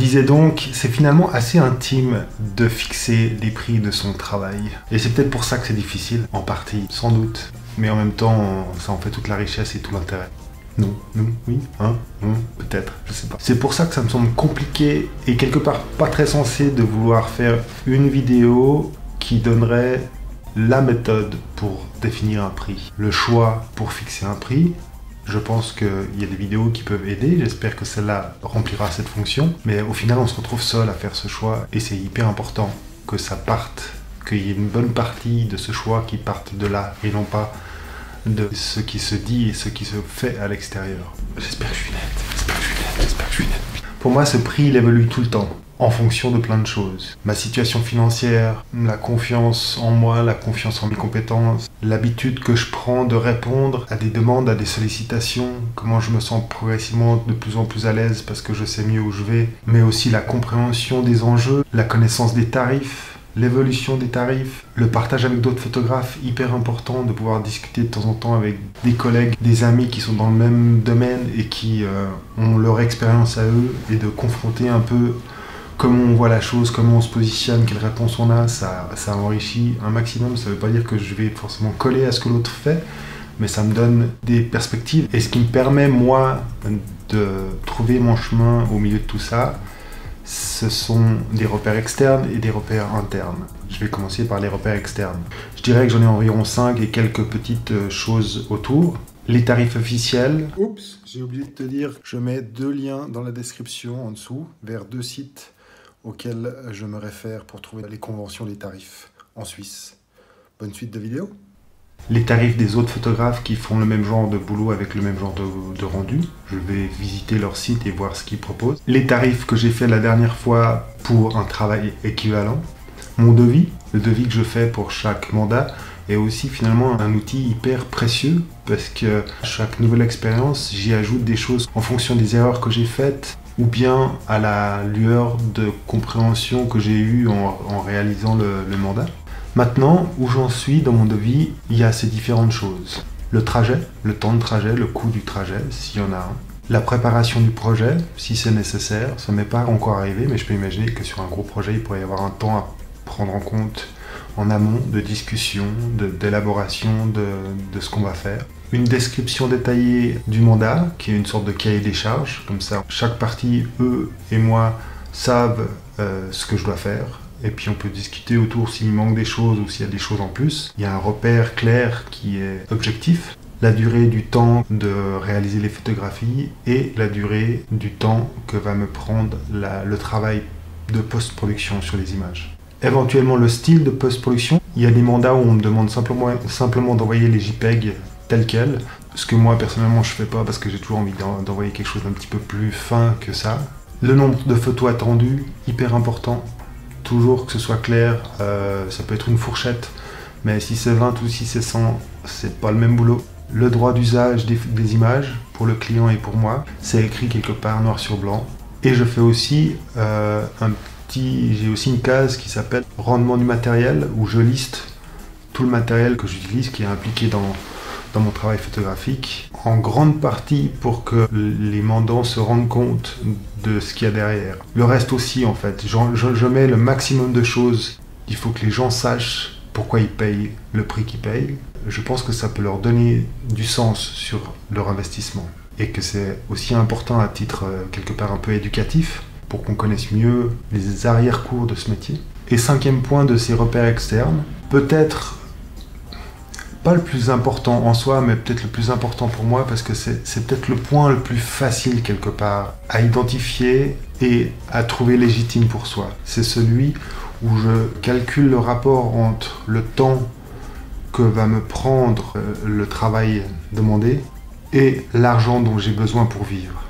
disais donc, c'est finalement assez intime de fixer les prix de son travail. Et c'est peut-être pour ça que c'est difficile, en partie, sans doute. Mais en même temps, ça en fait toute la richesse et tout l'intérêt. Non, non, oui, hein, non, peut-être, je sais pas. C'est pour ça que ça me semble compliqué et quelque part pas très sensé de vouloir faire une vidéo qui donnerait la méthode pour définir un prix. Le choix pour fixer un prix. Je pense qu'il y a des vidéos qui peuvent aider, j'espère que celle-là remplira cette fonction. Mais au final, on se retrouve seul à faire ce choix et c'est hyper important que ça parte, qu'il y ait une bonne partie de ce choix qui parte de là et non pas de ce qui se dit et ce qui se fait à l'extérieur. J'espère que je suis net, j'espère que je suis net, j'espère que je suis net. Pour moi, ce prix, il évolue tout le temps, en fonction de plein de choses. Ma situation financière, la confiance en moi, la confiance en mes compétences, l'habitude que je prends de répondre à des demandes, à des sollicitations, comment je me sens progressivement de plus en plus à l'aise parce que je sais mieux où je vais, mais aussi la compréhension des enjeux, la connaissance des tarifs, l'évolution des tarifs, le partage avec d'autres photographes, hyper important de pouvoir discuter de temps en temps avec des collègues, des amis qui sont dans le même domaine et qui ont leur expérience à eux et de confronter un peu comment on voit la chose, comment on se positionne, quelles réponses on a, ça enrichit un maximum. Ça ne veut pas dire que je vais forcément coller à ce que l'autre fait, mais ça me donne des perspectives. Et ce qui me permet, moi, de trouver mon chemin au milieu de tout ça, ce sont des repères externes et des repères internes. Je vais commencer par les repères externes. Je dirais que j'en ai environ 5 et quelques petites choses autour. Les tarifs officiels. Oups, j'ai oublié de te dire, je mets 2 liens dans la description en dessous vers 2 sites auxquels je me réfère pour trouver les conventions des tarifs en Suisse. Bonne suite de vidéos. Les tarifs des autres photographes qui font le même genre de boulot avec le même genre de rendu. Je vais visiter leur site et voir ce qu'ils proposent. Les tarifs que j'ai fait la dernière fois pour un travail équivalent. Mon devis, le devis que je fais pour chaque mandat, est aussi finalement un outil hyper précieux parce que à chaque nouvelle expérience, j'y ajoute des choses en fonction des erreurs que j'ai faites ou bien à la lueur de compréhension que j'ai eue en réalisant le mandat. Maintenant, où j'en suis dans mon devis, il y a ces différentes choses. Le trajet, le temps de trajet, le coût du trajet, s'il y en a un. La préparation du projet, si c'est nécessaire. Ça ne m'est pas encore arrivé, mais je peux imaginer que sur un gros projet, il pourrait y avoir un temps à prendre en compte en amont de discussion, d'élaboration de ce qu'on va faire. Une description détaillée du mandat, qui est une sorte de cahier des charges. Comme ça, chaque partie, eux et moi, savent ce que je dois faire. Et puis on peut discuter autour s'il manque des choses ou s'il y a des choses en plus. Il y a un repère clair qui est objectif. La durée du temps de réaliser les photographies et la durée du temps que va me prendre le travail de post-production sur les images. Éventuellement le style de post-production. Il y a des mandats où on me demande simplement d'envoyer les JPEG tels quels. Ce que moi personnellement je fais pas parce que j'ai toujours envie d'envoyer quelque chose d'un petit peu plus fin que ça. Le nombre de photos attendues, hyper important. Toujours que ce soit clair, ça peut être une fourchette, mais si c'est 20 ou si c'est 100, c'est pas le même boulot. Le droit d'usage des images, pour le client et pour moi, c'est écrit quelque part noir sur blanc. Et je fais aussi j'ai aussi une case qui s'appelle rendement du matériel, où je liste tout le matériel que j'utilise, qui est impliqué dans mon travail photographique, en grande partie pour que les mandants se rendent compte de ce qu'il y a derrière. Le reste aussi, en fait, je mets le maximum de choses. Il faut que les gens sachent pourquoi ils payent le prix qu'ils payent. Je pense que ça peut leur donner du sens sur leur investissement. Et que c'est aussi important à titre quelque part un peu éducatif, pour qu'on connaisse mieux les arrière-cours de ce métier. Et 5e point de ces repères externes, peut-être pas le plus important en soi, mais peut-être le plus important pour moi, parce que c'est peut-être le point le plus facile quelque part à identifier et à trouver légitime pour soi. C'est celui où je calcule le rapport entre le temps que va me prendre le travail demandé et l'argent dont j'ai besoin pour vivre.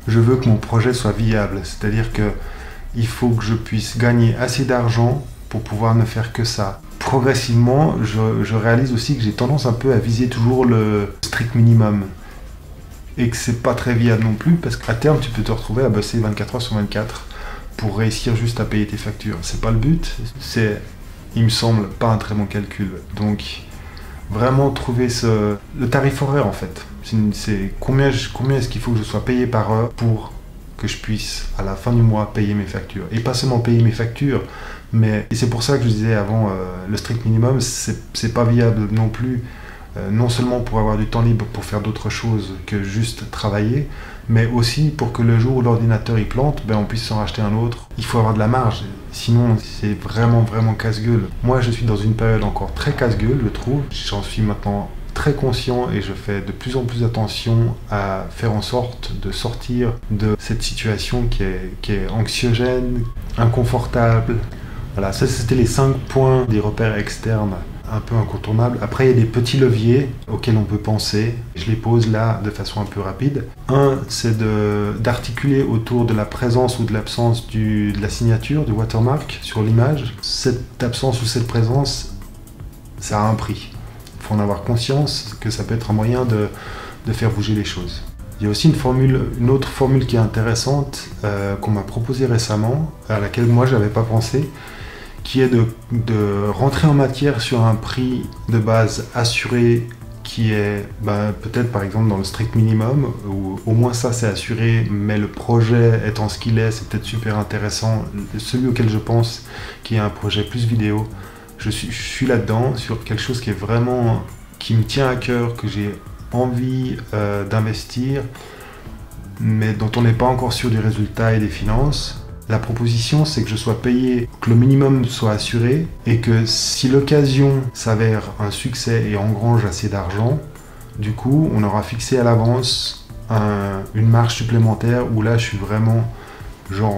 Je veux que mon projet soit viable, c'est-à-dire qu'il faut que je puisse gagner assez d'argent pour pouvoir ne faire que ça. Progressivement, je réalise aussi que j'ai tendance un peu à viser toujours le strict minimum. Et que c'est pas très viable non plus, parce qu'à terme, tu peux te retrouver à bosser 24 heures sur 24 pour réussir juste à payer tes factures. C'est pas le but, c'est, il me semble, pas un très bon calcul. Donc, vraiment trouver le tarif horaire en fait. C'est combien est-ce qu'il faut que je sois payé par heure pour que je puisse à la fin du mois payer mes factures. Et pas seulement payer mes factures, mais et c'est pour ça que je disais avant, le strict minimum, c'est pas viable non plus, non seulement pour avoir du temps libre pour faire d'autres choses que juste travailler, mais aussi pour que le jour où l'ordinateur il plante, on puisse s'en racheter un autre. Il faut avoir de la marge, sinon c'est vraiment casse-gueule. Moi je suis dans une période encore très casse-gueule, je trouve. J'en suis maintenant très conscient et je fais de plus en plus attention à faire en sorte de sortir de cette situation qui est anxiogène, inconfortable. Voilà, ça c'était les 5 points des repères externes un peu incontournables. Après, il y a des petits leviers auxquels on peut penser. Je les pose là de façon un peu rapide. Un, c'est d'articuler autour de la présence ou de l'absence de la signature, du watermark sur l'image. Cette absence ou cette présence, ça a un prix. Il faut en avoir conscience que ça peut être un moyen de faire bouger les choses. Il y a aussi une autre formule qui est intéressante qu'on m'a proposée récemment, à laquelle moi je n'avais pas pensé, qui est de rentrer en matière sur un prix de base assuré qui est peut-être par exemple dans le strict minimum, où au moins ça c'est assuré, mais le projet étant ce qu'il est, c'est peut-être super intéressant. Celui auquel je pense, qui est un projet plus vidéo, je suis là-dedans, sur quelque chose qui est vraiment, qui me tient à cœur, que j'ai envie d'investir, mais dont on n'est pas encore sûr du résultat et des finances. La proposition, c'est que je sois payé, que le minimum soit assuré, et que si l'occasion s'avère un succès et engrange assez d'argent, du coup, on aura fixé à l'avance une marge supplémentaire où là, je suis vraiment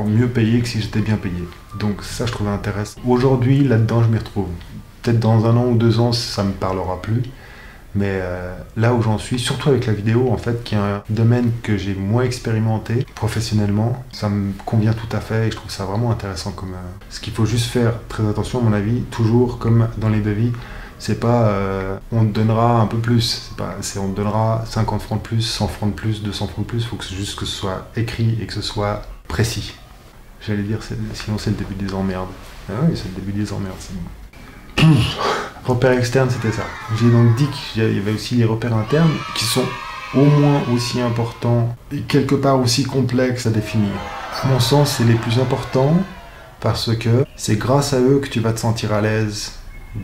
mieux payé que si j'étais bien payé. Donc ça, je trouve intéressant. Aujourd'hui, là-dedans, je m'y retrouve. Peut-être dans 1 an ou 2 ans, ça me parlera plus. Mais là où j'en suis, surtout avec la vidéo, en fait, qui est un domaine que j'ai moins expérimenté professionnellement, ça me convient tout à fait et je trouve ça vraiment intéressant. Ce qu'il faut juste faire très attention, à mon avis, toujours comme dans les devis, c'est pas on te donnera un peu plus, c'est on te donnera 50 francs de plus, 100 francs de plus, 200 francs de plus, il faut que juste que ce soit écrit et que ce soit précis. J'allais dire, sinon c'est le début des emmerdes. Ah oui, c'est le début des emmerdes, c'est bon. Repères externes, c'était ça. J'ai donc dit qu'il y avait aussi les repères internes qui sont au moins aussi importants et quelque part aussi complexes à définir. À mon sens, c'est les plus importants parce que c'est grâce à eux que tu vas te sentir à l'aise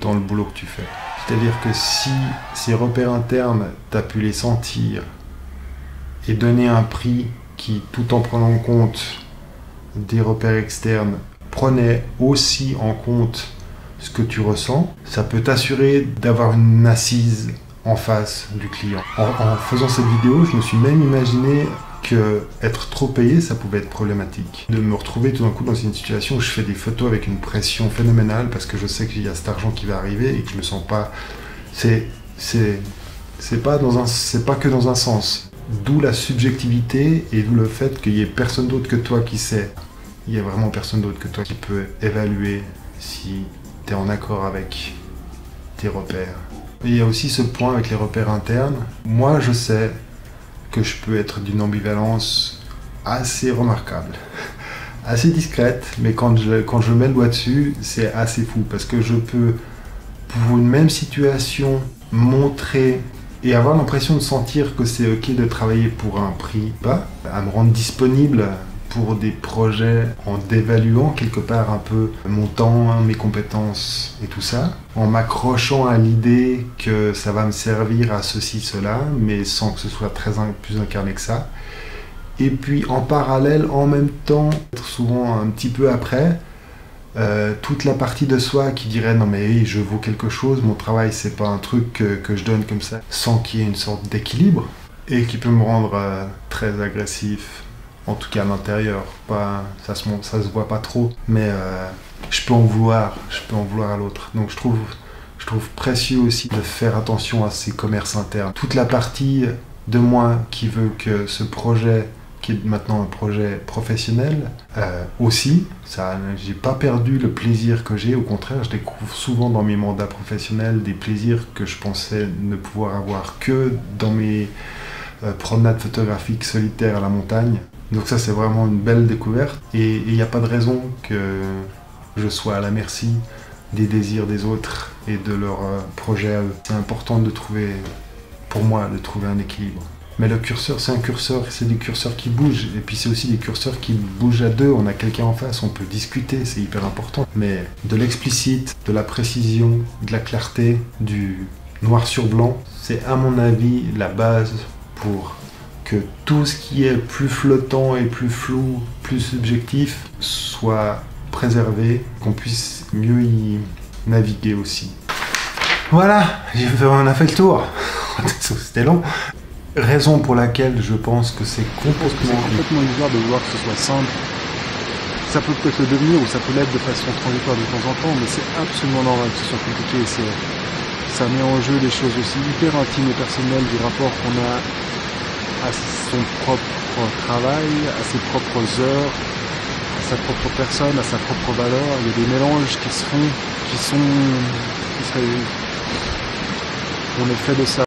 dans le boulot que tu fais. C'est-à-dire que si ces repères internes, tu as pu les sentir et donner un prix qui, tout en prenant en compte des repères externes, prenait aussi en compte ce que tu ressens, ça peut t'assurer d'avoir une assise en face du client. En faisant cette vidéo, je me suis même imaginé que être trop payé, ça pouvait être problématique. De me retrouver tout d'un coup dans une situation où je fais des photos avec une pression phénoménale parce que je sais qu'il y a cet argent qui va arriver et que je me sens pas... C'est pas que dans un sens. D'où la subjectivité et d'où le fait qu'il y ait personne d'autre que toi qui sait. Il y a vraiment personne d'autre que toi qui peut évaluer si tu es en accord avec tes repères. Et il y a aussi ce point avec les repères internes. Moi, je sais que je peux être d'une ambivalence assez remarquable, assez discrète, mais quand je mets le doigt dessus, c'est assez fou, parce que je peux, pour une même situation, montrer et avoir l'impression de sentir que c'est ok de travailler pour un prix bas, à me rendre disponible pour des projets en dévaluant quelque part un peu mon temps, mes compétences et tout ça, en m'accrochant à l'idée que ça va me servir à ceci, cela, mais sans que ce soit plus incarné que ça. Et puis en parallèle, en même temps, souvent un petit peu après, toute la partie de soi qui dirait non mais je vaux quelque chose, mon travail c'est pas un truc que je donne comme ça, sans qu'il y ait une sorte d'équilibre, et qui peut me rendre très agressif. En tout cas à l'intérieur, ça se voit pas trop, mais je peux en vouloir à l'autre. Donc je trouve précieux aussi de faire attention à ces commerces internes. Toute la partie de moi qui veut que ce projet, qui est maintenant un projet professionnel, aussi, j'ai pas perdu le plaisir que j'ai, au contraire, je découvre souvent dans mes mandats professionnels des plaisirs que je pensais ne pouvoir avoir que dans mes promenades photographiques solitaires à la montagne. Donc ça, c'est vraiment une belle découverte. Et il n'y a pas de raison que je sois à la merci des désirs des autres et de leurs projets à eux. C'est important pour moi, de trouver un équilibre. Mais le curseur, c'est un curseur, c'est des curseurs qui bougent. Et puis c'est aussi des curseurs qui bougent à deux. On a quelqu'un en face, on peut discuter, c'est hyper important. Mais de l'explicite, de la précision, de la clarté, du noir sur blanc, c'est à mon avis la base pour que tout ce qui est plus flottant et plus flou, plus subjectif, soit préservé, qu'on puisse mieux y naviguer aussi. Voilà, on a fait le tour. C'était long. Raison pour laquelle je pense que c'est complètement illusoire de vouloir que ce soit simple. Ça peut peut-être le devenir ou ça peut l'être de façon transitoire de temps en temps, mais c'est absolument normal que ce soit compliqué. Ça met en jeu des choses aussi hyper intimes et personnelles du rapport qu'on a à son propre travail, à ses propres heures, à sa propre personne, à sa propre valeur. Il y a des mélanges qui seraient, on est fait de ça.